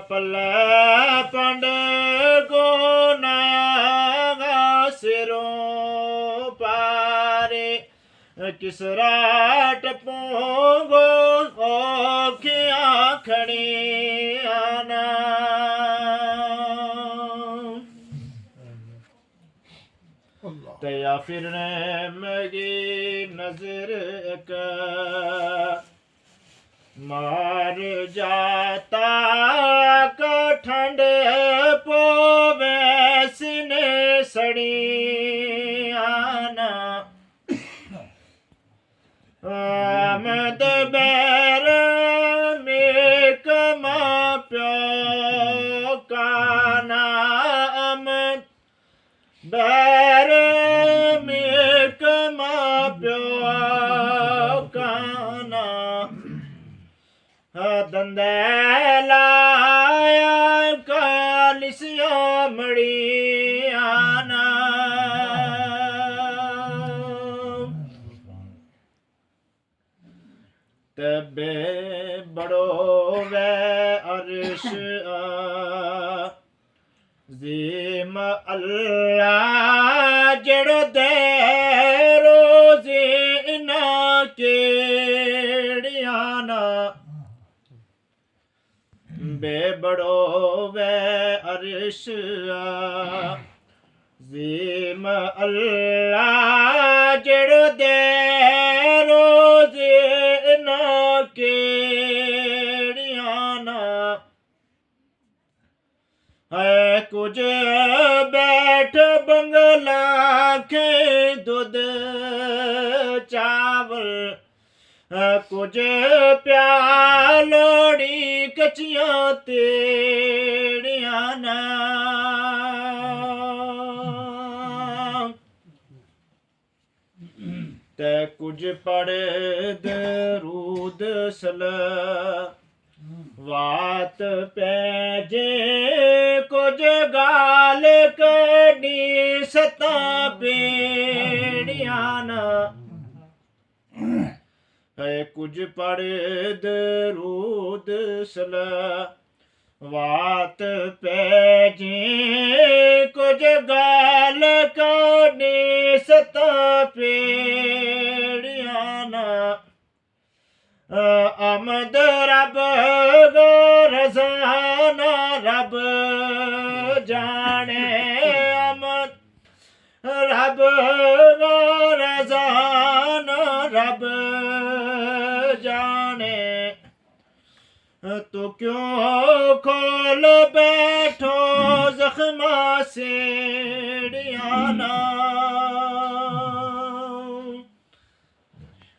पल्ले पंड गोनागा सिरों पारे किस राट पोंगो औखियां खड़ियां ते या फिर मगी नजर एक मार जाता का ठंड पोवे सिने सड़ी आना आमद बैर में कमा प्यो काना आमद बैर में कमा प्यो काना दंदेलाया कालिसिया मड़ियाना तबे बड़ो वे अर्श ज़ीम अल्लाह जड़ दे रोज़े इना केड़ियाना बे बड़ो वे अर्श ज़ीम अल्लाह जड़ दे रोज़े इना केड़ियाना है कुछ बैठ बंगला के दूध चावल कुछ प्यालोड़ी कचियां तेड़ियां ना ते कुछ पढ़ दरूद सलवात पैजे कुछ गाल कड़ी सता पेड़ियां ना है कुछ पढ़ दरूद सलवात पैजे कुछ गाल कड़ी सता पेड़ियाना आमद रब गो रज़ाना रब जाने आमद रब गो रज़ाना रब जाने तो क्यों खोल बैठो जख्मा सेड़ियाना